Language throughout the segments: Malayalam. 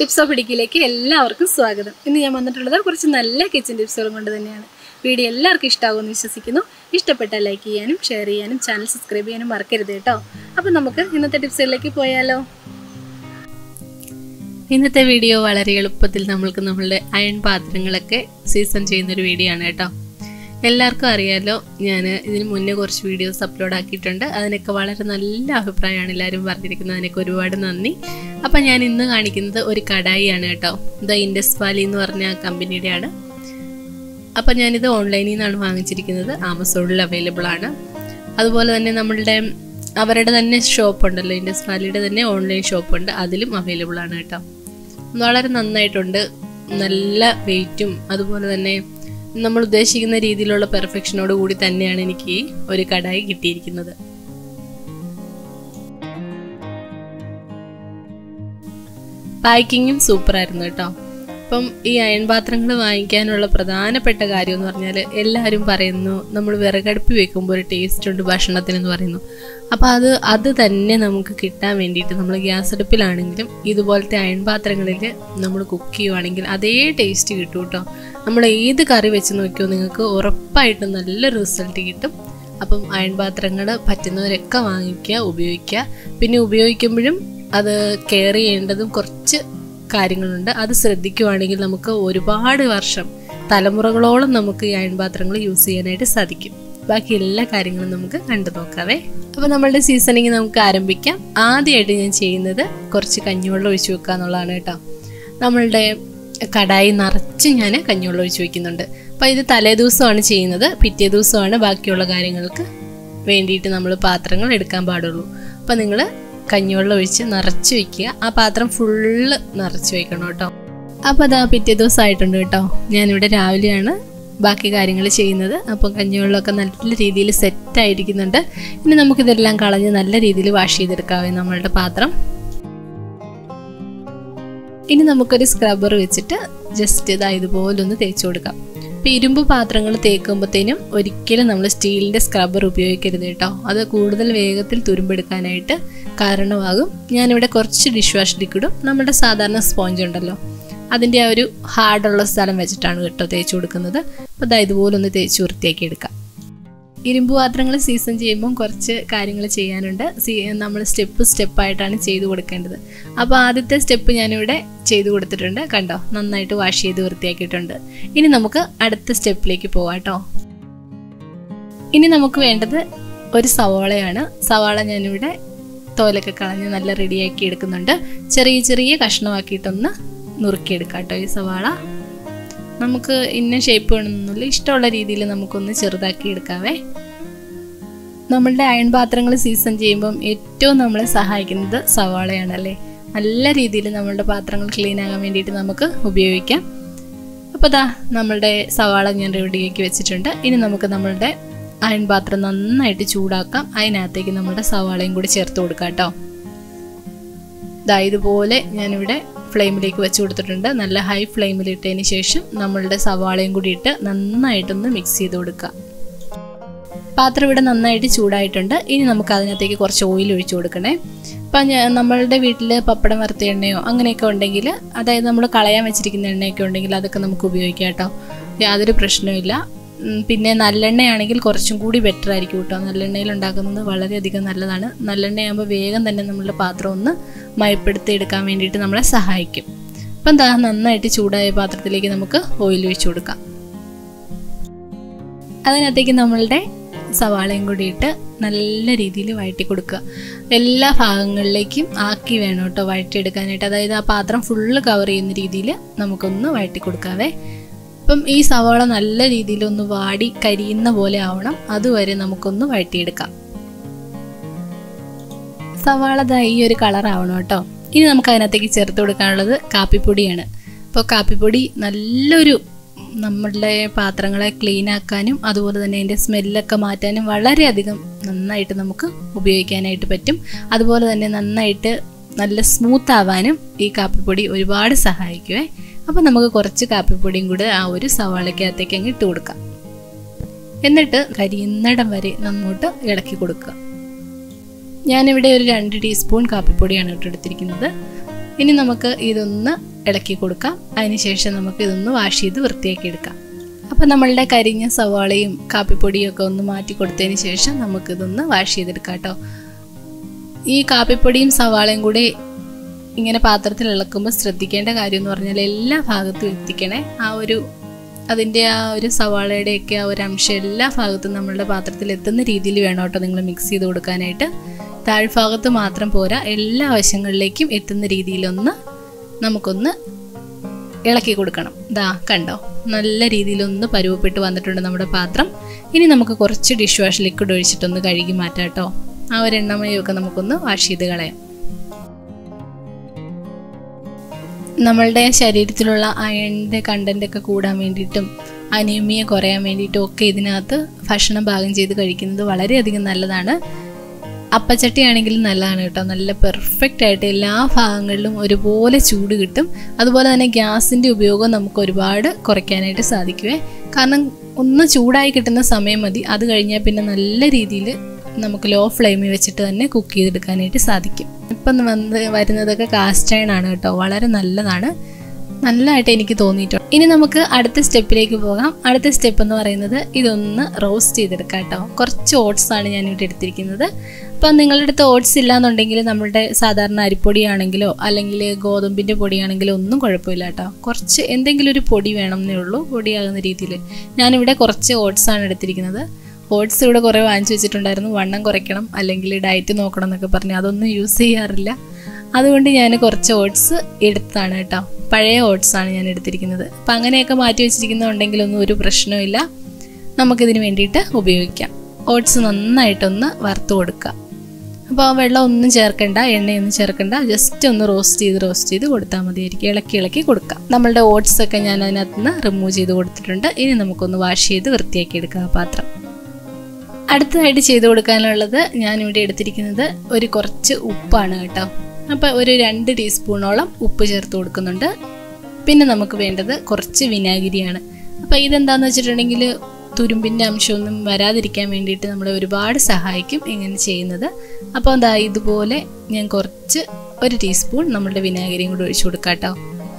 ടിപ്സ് ഓഫ് ഇടുക്കിയിലേക്ക് എല്ലാവർക്കും സ്വാഗതം. ഇന്ന് ഞാൻ വന്നിട്ടുള്ളത് കുറച്ച് നല്ല കിച്ചൺ ടിപ്സുകളും കൊണ്ട് തന്നെയാണ്. വീഡിയോ എല്ലാവർക്കും ഇഷ്ടമാകുമെന്ന് വിശ്വസിക്കുന്നു. ഇഷ്ടപ്പെട്ടാൽ ലൈക്ക് ചെയ്യാനും ഷെയർ ചെയ്യാനും ചാനൽ സബ്സ്ക്രൈബ് ചെയ്യാനും മറക്കരുത് കേട്ടോ. അപ്പോൾ നമുക്ക് ഇന്നത്തെ ടിപ്സുകളിലേക്ക് പോയാലോ. ഇന്നത്തെ വീഡിയോ വളരെ എളുപ്പത്തിൽ നമ്മളുടെ അയൺ പാത്രങ്ങളൊക്കെ സീസൺ ചെയ്യുന്നൊരു വീഡിയോ ആണ് കേട്ടോ. എല്ലാവർക്കും അറിയാമല്ലോ, ഞാൻ ഇതിന് മുന്നേ കുറച്ച് വീഡിയോസ് അപ്ലോഡ് ആക്കിയിട്ടുണ്ട്. അതിനൊക്കെ വളരെ നല്ല അഭിപ്രായമാണ് എല്ലാവരും പറഞ്ഞിരിക്കുന്നത്. അതിനൊക്കെ ഒരുപാട് നന്ദി. അപ്പം ഞാൻ ഇന്ന് കാണിക്കുന്നത് ഒരു കടായി ആണ് കേട്ടോ. ഇത് ഇൻഡസ് വാലി എന്ന് പറഞ്ഞ കമ്പനിയുടെയാണ്. അപ്പം ഞാനിത് ഓൺലൈനിൽ നിന്നാണ് വാങ്ങിച്ചിരിക്കുന്നത്. ആമസോണിൽ അവൈലബിൾ ആണ്. അതുപോലെ തന്നെ അവരുടെ തന്നെ ഷോപ്പുണ്ടല്ലോ, ഇൻഡസ് വാലിയുടെ തന്നെ ഓൺലൈൻ ഷോപ്പുണ്ട്, അതിലും അവൈലബിൾ ആണ് കേട്ടോ. വളരെ നന്നായിട്ടുണ്ട്. നല്ല വെയിറ്റും അതുപോലെ തന്നെ നമ്മൾ ഉദ്ദേശിക്കുന്ന രീതിയിലുള്ള പെർഫെക്ഷനോട് കൂടി തന്നെയാണ് എനിക്ക് ഒരു കടായി കിട്ടിയിരിക്കുന്നത്. പാക്കിങ്ങും സൂപ്പറായിരുന്നു കേട്ടോ. അപ്പം ഈ അയൺ പാത്രങ്ങൾ വാങ്ങിക്കാനുള്ള പ്രധാനപ്പെട്ട കാര്യം എന്ന് പറഞ്ഞാൽ എല്ലാവരും പറയുന്നു നമ്മൾ വിറകടുപ്പി വെക്കുമ്പോൾ ഒരു ടേസ്റ്റ് ഉണ്ട് ഭക്ഷണത്തിനെന്ന് പറയുന്നു. അപ്പോൾ അത് തന്നെ നമുക്ക് കിട്ടാൻ വേണ്ടിയിട്ട് നമ്മൾ ഗ്യാസ് അടുപ്പിലാണെങ്കിലും ഇതുപോലത്തെ അയൺ പാത്രങ്ങളിൽ നമ്മൾ കുക്ക് ചെയ്യുവാണെങ്കിൽ അതേ ടേസ്റ്റ് കിട്ടും കേട്ടോ. നമ്മൾ ഏത് കറി വെച്ച് നോക്കിയോ നിങ്ങൾക്ക് ഉറപ്പായിട്ടും നല്ലൊരു റിസൾട്ട് കിട്ടും. അപ്പം അയൺ പാത്രങ്ങൾ പറ്റുന്നവരൊക്കെ വാങ്ങിക്കുക, ഉപയോഗിക്കുക. പിന്നെ ഉപയോഗിക്കുമ്പോഴും അത് കെയർ ചെയ്യേണ്ടതും കുറച്ച് കാര്യങ്ങളുണ്ട്. അത് ശ്രദ്ധിക്കുവാണെങ്കിൽ നമുക്ക് ഒരുപാട് വർഷം, തലമുറകളോളം നമുക്ക് ഈ അയൺ പാത്രങ്ങൾ യൂസ് ചെയ്യാനായിട്ട് സാധിക്കും. ബാക്കി എല്ലാ കാര്യങ്ങളും നമുക്ക് കണ്ടു നോക്കാവേ. അപ്പോൾ നമ്മളുടെ സീസണിങ് നമുക്ക് ആരംഭിക്കാം. ആദ്യമായിട്ട് ഞാൻ ചെയ്യുന്നത് കുറച്ച് കഞ്ഞിവെള്ളം ഒഴിച്ച് വെക്കുക എന്നുള്ളതാണ് കേട്ടോ. നമ്മളുടെ കടായി നിറച്ച് ഞാൻ കഞ്ഞിവെള്ളം ഒഴിച്ച് വയ്ക്കുന്നുണ്ട്. അപ്പോൾ ഇത് തലേ ദിവസമാണ് ചെയ്യുന്നത്. പിറ്റേ ദിവസമാണ് ബാക്കിയുള്ള കാര്യങ്ങൾക്ക് വേണ്ടിയിട്ട് നമ്മൾ പാത്രങ്ങൾ എടുക്കാൻ പാടുള്ളൂ. അപ്പോൾ നിങ്ങൾ കഞ്ഞിവെള്ളം ഒഴിച്ച് നിറച്ച് വയ്ക്കുക. ആ പാത്രം ഫുള്ള് നിറച്ച് വയ്ക്കണം കേട്ടോ. അപ്പോൾ അതാ പിറ്റേ ദിവസമായിട്ടുണ്ട് കേട്ടോ. ഞാനിവിടെ രാവിലെയാണ് ബാക്കി കാര്യങ്ങൾ ചെയ്യുന്നത്. അപ്പോൾ കഞ്ഞിവെള്ളമൊക്കെ നല്ല രീതിയിൽ സെറ്റായിരിക്കുന്നുണ്ട്. ഇനി നമുക്കിതെല്ലാം കളഞ്ഞ് നല്ല രീതിയിൽ വാഷ് ചെയ്തെടുക്കാവേ നമ്മളുടെ പാത്രം. ഇനി നമുക്കൊരു സ്ക്രബ്ബർ വെച്ചിട്ട് ജസ്റ്റ് ഇതുപോലൊന്ന് തേച്ച് കൊടുക്കാം. ഇപ്പോൾ ഇരുമ്പ് പാത്രങ്ങൾ തേക്കുമ്പോഴത്തേനും ഒരിക്കലും നമ്മൾ സ്റ്റീലിൻ്റെ സ്ക്രബ്ബർ ഉപയോഗിക്കരുത് കേട്ടോ. അത് കൂടുതൽ വേഗത്തിൽ തുരുമ്പെടുക്കാനായിട്ട് കാരണമാകും. ഞാനിവിടെ കുറച്ച് ഡിഷ് വാഷ് ലിക്വിഡും നമ്മുടെ സാധാരണ സ്പോഞ്ച് ഉണ്ടല്ലോ അതിൻ്റെ ആ ഒരു ഹാർഡുള്ള സ്ഥലം വെച്ചിട്ടാണ് കേട്ടോ തേച്ച് കൊടുക്കുന്നത്. അപ്പോൾ ഇതുപോലൊന്ന് തേച്ച് വൃത്തിയാക്കി എടുക്കാം. ഇരുമ്പ് പാത്രങ്ങൾ സീസൺ ചെയ്യുമ്പം കുറച്ച് കാര്യങ്ങൾ ചെയ്യാനുണ്ട്. നമ്മൾ സ്റ്റെപ്പായിട്ടാണ് ചെയ്ത് കൊടുക്കേണ്ടത്. അപ്പോൾ ആദ്യത്തെ സ്റ്റെപ്പ് ഞാനിവിടെ ചെയ്ത് കൊടുത്തിട്ടുണ്ട്. കണ്ടോ, നന്നായിട്ട് വാഷ് ചെയ്ത് വൃത്തിയാക്കിയിട്ടുണ്ട്. ഇനി നമുക്ക് അടുത്ത സ്റ്റെപ്പിലേക്ക് പോവാം കേട്ടോ. ഇനി നമുക്ക് വേണ്ടത് ഒരു സവാളയാണ്. സവാള ഞാനിവിടെ തോലൊക്കെ കളഞ്ഞ് നല്ല റെഡിയാക്കി എടുക്കുന്നുണ്ട്. ചെറിയ ചെറിയ കഷ്ണമാക്കിയിട്ടൊന്ന് നുറുക്കിയെടുക്കാം കേട്ടോ. ഈ സവാള നമുക്ക് ഇന്ന ഷേപ്പ് വേണമെന്നൊന്നുമില്ല, ഇഷ്ടമുള്ള രീതിയിൽ നമുക്കൊന്ന് ചെറുതാക്കി എടുക്കാവേ. നമ്മളുടെ അയൺ പാത്രങ്ങൾ സീസൺ ചെയ്യുമ്പം ഏറ്റവും നമ്മളെ സഹായിക്കുന്നത് സവാളയാണല്ലേ. നല്ല രീതിയിൽ നമ്മളുടെ പാത്രങ്ങൾ ക്ലീൻ ആകാൻ വേണ്ടിയിട്ട് നമുക്ക് ഉപയോഗിക്കാം. അപ്പോൾ നമ്മളുടെ സവാള ഞാൻ റെഡിയാക്കി വെച്ചിട്ടുണ്ട്. ഇനി നമുക്ക് നമ്മളുടെ അയൺ പാത്രം നന്നായിട്ട് ചൂടാക്കാം. അതിനകത്തേക്ക് നമ്മുടെ സവാളയും കൂടി ചേർത്ത് കൊടുക്കാം കേട്ടോ. ഇതുപോലെ ഞാനിവിടെ ഫ്ലെയിമിലേക്ക് വെച്ച് കൊടുത്തിട്ടുണ്ട്. നല്ല ഹൈ ഫ്ലെയിമിലിട്ടതിന് ശേഷം നമ്മളുടെ സവാളയും കൂടി ഇട്ട് നന്നായിട്ടൊന്ന് മിക്സ് ചെയ്ത് കൊടുക്കുക. പാത്രം ഇവിടെ നന്നായിട്ട് ചൂടായിട്ടുണ്ട്. ഇനി നമുക്ക് അതിനകത്തേക്ക് കുറച്ച് ഓയിൽ ഒഴിച്ചു കൊടുക്കണേ. അപ്പം നമ്മളുടെ വീട്ടിൽ പപ്പടം വറുത്ത എണ്ണയോ അങ്ങനെയൊക്കെ ഉണ്ടെങ്കിൽ, അതായത് നമ്മൾ കളയാൻ വെച്ചിരിക്കുന്ന എണ്ണയൊക്കെ ഉണ്ടെങ്കിൽ അതൊക്കെ നമുക്ക് ഉപയോഗിക്കാം കേട്ടോ. യാതൊരു പ്രശ്നവുമില്ല. പിന്നെ നല്ലെണ്ണയാണെങ്കിൽ കുറച്ചും കൂടി ബെറ്റർ ആയിരിക്കും കേട്ടോ. നല്ലെണ്ണയിൽ ഉണ്ടാക്കുന്നത് വളരെയധികം നല്ലതാണ്. നല്ലെണ്ണയാകുമ്പോൾ വേഗം തന്നെ നമ്മളുടെ പാത്രം ഒന്ന് മയപ്പെടുത്തി എടുക്കാൻ വേണ്ടിയിട്ട് നമ്മളെ സഹായിക്കും. അപ്പം നന്നായിട്ട് ചൂടായ പാത്രത്തിലേക്ക് നമുക്ക് ഓയിൽ ഒഴിച്ചു കൊടുക്കാം. അതിനകത്തേക്ക് നമ്മളുടെ സവാളയും കൂടി ഇട്ട് നല്ല രീതിയിൽ വഴറ്റി കൊടുക്കുക. എല്ലാ ഭാഗങ്ങളിലേക്കും ആക്കി വേണം കേട്ടോ വഴറ്റിയെടുക്കാനായിട്ട്. അതായത് ആ പാത്രം ഫുള്ള് കവർ ചെയ്യുന്ന രീതിയിൽ നമുക്കൊന്ന് വഴറ്റി കൊടുക്കാവേ. അപ്പം ഈ സവാള നല്ല രീതിയിലൊന്ന് വാടി കരിയുന്ന പോലെ ആവണം. അതുവരെ നമുക്കൊന്ന് വഴറ്റിയെടുക്കാം. സവാള ഈ ഒരു കളറാവണം കേട്ടോ. ഇനി നമുക്ക് അതിനകത്തേക്ക് ചേർത്ത് കൊടുക്കാനുള്ളത് കാപ്പിപ്പൊടിയാണ്. അപ്പോൾ കാപ്പിപ്പൊടി നല്ലൊരു നമ്മളുടെ പാത്രങ്ങളെ ക്ലീൻ ആക്കാനും അതുപോലെ തന്നെ അതിൻ്റെ സ്മെല്ലൊക്കെ മാറ്റാനും വളരെയധികം നന്നായിട്ട് നമുക്ക് ഉപയോഗിക്കാനായിട്ട് പറ്റും. അതുപോലെ തന്നെ നന്നായിട്ട് നല്ല സ്മൂത്ത് ആവാനും ഈ കാപ്പിപ്പൊടി ഒരുപാട് സഹായിക്കുമേ. അപ്പോൾ നമുക്ക് കുറച്ച് കാപ്പിപ്പൊടിയും കൂടെ ആ ഒരു സവാളയ്ക്കകത്തേക്ക് അങ്ങ് ഇട്ട് കൊടുക്കാം. എന്നിട്ട് കരിയുന്നിടം വരെ നമ്മോട്ട് ഇളക്കി കൊടുക്കുക. ഞാനിവിടെ ഒരു 2 ടീസ്പൂൺ കാപ്പിപ്പൊടിയാണ് ഇട്ടെടുത്തിരിക്കുന്നത്. ഇനി നമുക്ക് ഇതൊന്ന് ഇളക്കി കൊടുക്കാം. അതിനുശേഷം നമുക്ക് ഇതൊന്ന് വാഷ് ചെയ്ത് വൃത്തിയാക്കി എടുക്കാം. അപ്പോൾ നമ്മളുടെ കരിഞ്ഞ സവാളയും കാപ്പിപ്പൊടിയും ഒക്കെ ഒന്ന് മാറ്റി കൊടുത്തതിന് ശേഷം നമുക്കിതൊന്ന് വാഷ് ചെയ്തെടുക്കാം കേട്ടോ. ഈ കാപ്പിപ്പൊടിയും സവാളയും കൂടി ഇങ്ങനെ പാത്രത്തിൽ ഇളക്കുമ്പോൾ ശ്രദ്ധിക്കേണ്ട കാര്യം എന്ന് പറഞ്ഞാൽ എല്ലാ ഭാഗത്തും എത്തിക്കണേ. അതിൻ്റെ ആ ഒരു സവാളയുടെയൊക്കെ ആ ഒരു അംശം എല്ലാ ഭാഗത്തും നമ്മളുടെ പാത്രത്തിൽ എത്തുന്ന രീതിയിൽ വേണം കേട്ടോ നിങ്ങൾ മിക്സ് ചെയ്ത് കൊടുക്കാനായിട്ട്. താഴ്ഭാഗത്ത് മാത്രം പോരാ, എല്ലാ വശങ്ങളിലേക്കും എത്തുന്ന രീതിയിലൊന്ന് നമുക്കൊന്ന് ഇളക്കി കൊടുക്കണം. ദാ കണ്ടോ, നല്ല രീതിയിലൊന്ന് പരുവപ്പെട്ട് വന്നിട്ടുണ്ട് നമ്മുടെ പാത്രം. ഇനി നമുക്ക് കുറച്ച് ഡിഷ് വാഷ് ലിക്വിഡ് ഒഴിച്ചിട്ടൊന്ന് കഴുകി മാറ്റാം കേട്ടോ. ആ ഒരു എണ്ണമയൊക്കെ നമുക്കൊന്ന് വാഷ് ചെയ്ത് കളയാം. നമ്മളുടെ ശരീരത്തിലുള്ള അയണിൻ്റെ കണ്ടൻ്റൊക്കെ കൂടാൻ വേണ്ടിയിട്ടും അനീമിയ കുറയാൻ വേണ്ടിയിട്ടും ഒക്കെ ഇതിനകത്ത് ഭക്ഷണം പാകം ചെയ്ത് കഴിക്കുന്നത് വളരെയധികം നല്ലതാണ്. അപ്പച്ചട്ടി ആണെങ്കിലും നല്ലതാണ് കേട്ടോ. നല്ല പെർഫെക്റ്റ് ആയിട്ട് എല്ലാ ഭാഗങ്ങളിലും ഒരുപോലെ ചൂട് കിട്ടും. അതുപോലെ തന്നെ ഗ്യാസിൻ്റെ ഉപയോഗം നമുക്ക് ഒരുപാട് കുറയ്ക്കാനായിട്ട് സാധിക്കുമേ. കാരണം ഒന്ന് ചൂടായി കിട്ടുന്ന സമയം മതി. അത് കഴിഞ്ഞാൽ പിന്നെ നല്ല രീതിയിൽ നമുക്ക് ലോ ഫ്ലെയിമിൽ വെച്ചിട്ട് തന്നെ കുക്ക് ചെയ്തെടുക്കാനായിട്ട് സാധിക്കും. ഇപ്പം വരുന്നതൊക്കെ കാസ്റ്റ് അയൺ ആണ് കേട്ടോ. വളരെ നല്ലതാണ്, നല്ലതായിട്ട് എനിക്ക് തോന്നിയിട്ടുണ്ട്. ഇനി നമുക്ക് അടുത്ത സ്റ്റെപ്പിലേക്ക് പോകാം. അടുത്ത സ്റ്റെപ്പ് എന്ന് പറയുന്നത് ഇതൊന്ന് റോസ്റ്റ് ചെയ്തെടുക്കാം കേട്ടോ. കുറച്ച് ഓട്സാണ് ഞാനിവിടെ എടുത്തിരിക്കുന്നത്. അപ്പം നിങ്ങളുടെ അടുത്ത് ഓട്സ് ഇല്ലാന്നുണ്ടെങ്കിൽ നമ്മളുടെ സാധാരണ അരിപ്പൊടിയാണെങ്കിലോ അല്ലെങ്കിൽ ഗോതമ്പിൻ്റെ പൊടിയാണെങ്കിലോ ഒന്നും കുഴപ്പമില്ല കേട്ടോ. കുറച്ച് എന്തെങ്കിലും ഒരു പൊടി വേണമെന്നേ ഉള്ളൂ, പൊടിയാകുന്ന രീതിയിൽ. ഞാനിവിടെ കുറച്ച് ഓട്സാണ് എടുത്തിരിക്കുന്നത്. ഓട്സ് ഇവിടെ കുറേ വാങ്ങിച്ചു വെച്ചിട്ടുണ്ടായിരുന്നു. വണ്ണം കുറയ്ക്കണം അല്ലെങ്കിൽ ഡയറ്റ് നോക്കണം എന്നൊക്കെ പറഞ്ഞ് അതൊന്നും യൂസ് ചെയ്യാറില്ല. അതുകൊണ്ട് ഞാൻ കുറച്ച് ഓട്സ് എടുത്തതാണ് കേട്ടോ. പഴയ ഓട്സാണ് ഞാൻ എടുത്തിരിക്കുന്നത്. അപ്പം അങ്ങനെയൊക്കെ മാറ്റി വെച്ചിരിക്കുന്നുണ്ടെങ്കിലൊന്നും ഒരു പ്രശ്നമില്ല, നമുക്കിതിന് വേണ്ടിയിട്ട് ഉപയോഗിക്കാം. ഓട്സ് നന്നായിട്ടൊന്ന് വറുത്ത് കൊടുക്കുക. അപ്പോൾ ആ വെള്ളം ഒന്നും ചേർക്കണ്ട, എണ്ണയൊന്നും ചേർക്കണ്ട, ജസ്റ്റ് ഒന്ന് റോസ്റ്റ് ചെയ്ത് കൊടുത്താൽ മതിയായിരിക്കും. ഇളക്കി കൊടുക്കാം. നമ്മളുടെ ഓട്സൊക്കെ ഞാൻ അതിനകത്ത് നിന്ന് റിമൂവ് ചെയ്ത് കൊടുത്തിട്ടുണ്ട്. ഇനി നമുക്കൊന്ന് വാഷ് ചെയ്ത് വൃത്തിയാക്കി എടുക്കാം ആ പാത്രം. അടുത്തതായിട്ട് ചെയ്ത് കൊടുക്കാനുള്ളത് ഞാനിവിടെ എടുത്തിരിക്കുന്നത് കുറച്ച് ഉപ്പാണ് കേട്ടോ. അപ്പോൾ ഒരു 2 ടീസ്പൂണോളം ഉപ്പ് ചേർത്ത് കൊടുക്കുന്നുണ്ട്. പിന്നെ നമുക്ക് വേണ്ടത് കുറച്ച് വിനാഗിരിയാണ്. അപ്പോൾ ഇതെന്താണെന്ന് വെച്ചിട്ടുണ്ടെങ്കിൽ തുരുമ്പിൻ്റെ അംശമൊന്നും വരാതിരിക്കാൻ വേണ്ടിയിട്ട് നമ്മളെ ഒരുപാട് സഹായിക്കും ഇങ്ങനെ ചെയ്യുന്നത്. അപ്പോൾ അതാ ഇതുപോലെ ഞാൻ കുറച്ച് 1 ടീസ്പൂൺ നമ്മളുടെ വിനാഗിരിയും കൂടി ഒഴിച്ചു കൊടുക്കാം കേട്ടോ.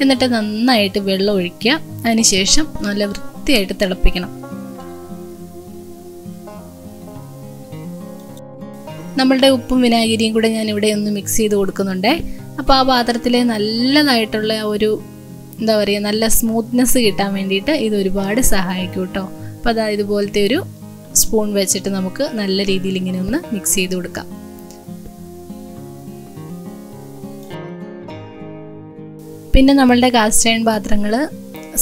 എന്നിട്ട് നന്നായിട്ട് വെള്ളം ഒഴിക്കുക. അതിനുശേഷം നല്ല വൃത്തിയായിട്ട് തിളപ്പിക്കണം. നമ്മളുടെ ഉപ്പും വിനാഗിരിയും കൂടെ ഞാൻ ഇവിടെ ഒന്ന് മിക്സ് ചെയ്ത് കൊടുക്കുന്നുണ്ടേ. അപ്പോൾ ആ പാത്രത്തിൽ നല്ലതായിട്ടുള്ള നല്ല സ്മൂത്ത്നെസ് കിട്ടാൻ വേണ്ടിയിട്ട് ഇത് ഒരുപാട് സഹായിക്കും കേട്ടോ. അപ്പോൾ അതാ ഇതുപോലത്തെ ഒരു സ്പൂൺ വെച്ചിട്ട് നമുക്ക് നല്ല രീതിയിൽ ഇങ്ങനെ ഒന്ന് മിക്സ് ചെയ്ത് കൊടുക്കാം. പിന്നെ നമ്മളുടെ കാസ്റ്റ് അയൺ പാത്രങ്ങൾ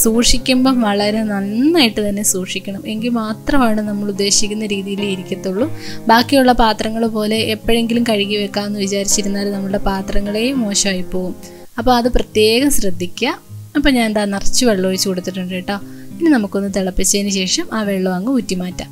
സൂക്ഷിക്കുമ്പം വളരെ നന്നായിട്ട് തന്നെ സൂക്ഷിക്കണം. എങ്കിൽ മാത്രമാണ് നമ്മൾ ഉദ്ദേശിക്കുന്ന രീതിയിൽ ഇരിക്കത്തുള്ളൂ. ബാക്കിയുള്ള പാത്രങ്ങൾ പോലെ എപ്പോഴെങ്കിലും കഴുകി വെക്കാമെന്ന് വിചാരിച്ചിരുന്നാൽ നമ്മുടെ പാത്രങ്ങളേ മോശമായി പോകും. അപ്പോൾ അത് പ്രത്യേകം ശ്രദ്ധിക്കുക. അപ്പോൾ ഞാൻ നിറച്ച് വെള്ളം ഒഴിച്ച് കൊടുത്തിട്ടുണ്ട് കേട്ടോ. ഇനി നമുക്കൊന്ന് തിളപ്പിച്ചതിന് ശേഷം ആ വെള്ളം അങ്ങ് ഊറ്റി മാറ്റാം.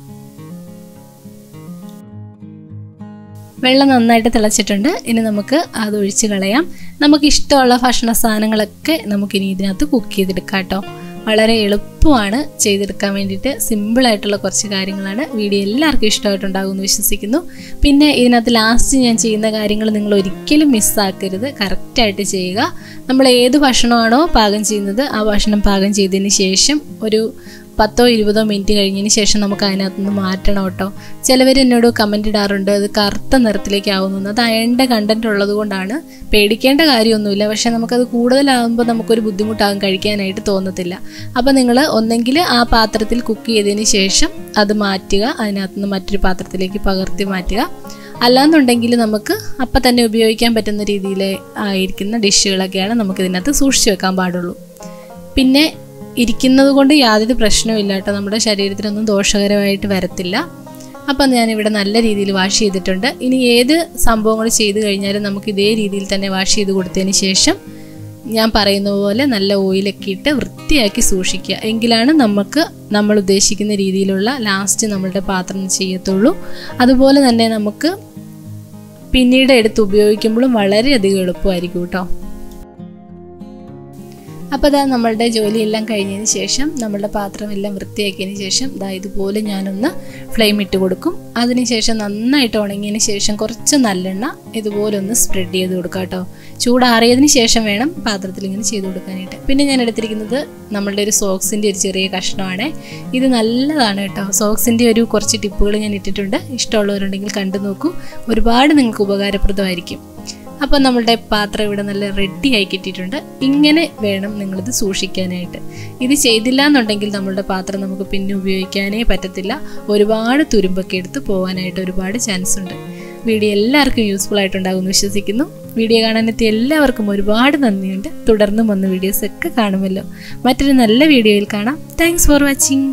വെള്ളം നന്നായിട്ട് തിളച്ചിട്ടുണ്ട്. ഇനി നമുക്ക് അത് ഒഴിച്ച് കളയാം. നമുക്കിഷ്ടമുള്ള ഭക്ഷണ സാധനങ്ങളൊക്കെ നമുക്കിനി ഇതിനകത്ത് കുക്ക് ചെയ്തെടുക്കാം കേട്ടോ. വളരെ എളുപ്പമാണ് ചെയ്തെടുക്കാൻ വേണ്ടിയിട്ട്. സിമ്പിളായിട്ടുള്ള കുറച്ച് കാര്യങ്ങളാണ്. വീഡിയോ എല്ലാവർക്കും ഇഷ്ടമായിട്ടുണ്ടാകുമെന്ന് വിശ്വസിക്കുന്നു. പിന്നെ ഇതിനകത്ത് ലാസ്റ്റ് ഞാൻ ചെയ്യുന്ന കാര്യങ്ങൾ നിങ്ങൾ ഒരിക്കലും മിസ്സാക്കരുത്. കറക്റ്റായിട്ട് ചെയ്യുക. നമ്മൾ ഏത് ഭക്ഷണമാണോ പാകം ചെയ്യുന്നത് ആ ഭക്ഷണം പാകം ചെയ്തതിന് ശേഷം ഒരു 10-20 മിനിറ്റ് കഴിഞ്ഞതിന് ശേഷം നമുക്ക് അതിനകത്തുനിന്ന് മാറ്റണം കേട്ടോ. ചിലവർ എന്നോട് കമൻ്റ് ഇടാറുണ്ട് അത് കറുത്ത നിറത്തിലേക്ക് ആവുന്നു. അത് അയണിൻ്റെ കണ്ടൻറ്റ് ഉള്ളത് കൊണ്ടാണ്. പേടിക്കേണ്ട കാര്യമൊന്നുമില്ല. പക്ഷേ നമുക്കത് കൂടുതലാകുമ്പോൾ നമുക്കൊരു ബുദ്ധിമുട്ടാകും, കഴിക്കാനായിട്ട് തോന്നത്തില്ല. അപ്പോൾ നിങ്ങൾ ഒന്നെങ്കിൽ ആ പാത്രത്തിൽ കുക്ക് ചെയ്തതിന് ശേഷം അത് മാറ്റുക, അതിനകത്തുനിന്ന് മറ്റൊരു പാത്രത്തിലേക്ക് പകർത്തി മാറ്റുക. അല്ലാന്നുണ്ടെങ്കിൽ നമുക്ക് അപ്പം തന്നെ ഉപയോഗിക്കാൻ പറ്റുന്ന രീതിയിൽ ആയിരിക്കുന്ന ഡിഷുകളൊക്കെയാണ് നമുക്കിതിനകത്ത് സൂക്ഷിച്ച് വെക്കാൻ പാടുള്ളൂ. പിന്നെ ഇരിക്കുന്നത് കൊണ്ട് യാതൊരു പ്രശ്നവുമില്ല കേട്ടോ. നമ്മുടെ ശരീരത്തിനൊന്നും ദോഷകരമായിട്ട് വരത്തില്ല. അപ്പം ഞാനിവിടെ നല്ല രീതിയിൽ വാഷ് ചെയ്തിട്ടുണ്ട്. ഇനി ഏത് സംഭവങ്ങൾ ചെയ്ത് കഴിഞ്ഞാലും നമുക്ക് ഇതേ രീതിയിൽ തന്നെ വാഷ് ചെയ്ത് കൊടുത്തതിന് ശേഷം ഞാൻ പറയുന്ന പോലെ നല്ല ഓയിലൊക്കെ ഇട്ട് വൃത്തിയാക്കി സൂക്ഷിക്കുക. എങ്കിലാണ് നമ്മൾ ഉദ്ദേശിക്കുന്ന രീതിയിലുള്ള ലാസ്റ്റ് നമ്മളുടെ പാത്രം ചെയ്യത്തുള്ളൂ. അതുപോലെ തന്നെ നമുക്ക് പിന്നീട് എടുത്ത് ഉപയോഗിക്കുമ്പോഴും വളരെയധികം എളുപ്പമായിരിക്കും കേട്ടോ. അപ്പോൾ ദാ നമ്മളുടെ ജോലിയെല്ലാം കഴിഞ്ഞതിന് ശേഷം നമ്മളുടെ പാത്രമെല്ലാം വൃത്തിയാക്കിയതിന് ശേഷം ദാ ഇതുപോലെ ഞാനൊന്ന് ഫ്ലെയിം ഇട്ട് കൊടുക്കും. അതിനുശേഷം നന്നായിട്ട് ഉണങ്ങിയതിന് ശേഷം കുറച്ച് നല്ലെണ്ണ ഇതുപോലെ ഒന്ന് സ്പ്രെഡ് ചെയ്ത് കൊടുക്കാം കേട്ടോ. ചൂടാറിയതിന് ശേഷം വേണം പാത്രത്തിൽ ഇങ്ങനെ ചെയ്ത് കൊടുക്കാനായിട്ട്. പിന്നെ ഞാൻ എടുത്തിരിക്കുന്നത് നമ്മളുടെ ഒരു സോക്സിൻ്റെ ഒരു ചെറിയ കഷ്ണമാണ്. ഇത് നല്ലതാണ് കേട്ടോ. സോക്സിൻ്റെ ഒരു കുറച്ച് ടിപ്പുകൾ ഞാൻ ഇട്ടിട്ടുണ്ട്. ഇഷ്ടമുള്ളവരുണ്ടെങ്കിൽ കണ്ടു നോക്കൂ. ഒരുപാട് നിങ്ങൾക്ക് ഉപകാരപ്രദമായിരിക്കും. അപ്പോൾ നമ്മളുടെ പാത്രം ഇവിടെ നല്ല റെഡി ആയി കിട്ടിയിട്ടുണ്ട്. ഇങ്ങനെ വേണം നിങ്ങളിത് സൂക്ഷിക്കാനായിട്ട്. ഇത് ചെയ്തില്ല എന്നുണ്ടെങ്കിൽ നമ്മളുടെ പാത്രം നമുക്ക് പിന്നെ ഉപയോഗിക്കാനേ പറ്റത്തില്ല. ഒരുപാട് തുരുമ്പൊക്കെ എടുത്ത് പോകാനായിട്ട് ഒരുപാട് ചാൻസ് ഉണ്ട്. വീഡിയോ എല്ലാവർക്കും യൂസ്ഫുൾ ആയിട്ടുണ്ടാകുമെന്ന് വിശ്വസിക്കുന്നു. വീഡിയോ കാണാനെത്തിയ എല്ലാവർക്കും ഒരുപാട് നന്ദിയുണ്ട്. തുടർന്നും വന്ന വീഡിയോസൊക്കെ കാണുമല്ലോ. മറ്റൊരു നല്ല വീഡിയോയിൽ കാണാം. Thanks for watching.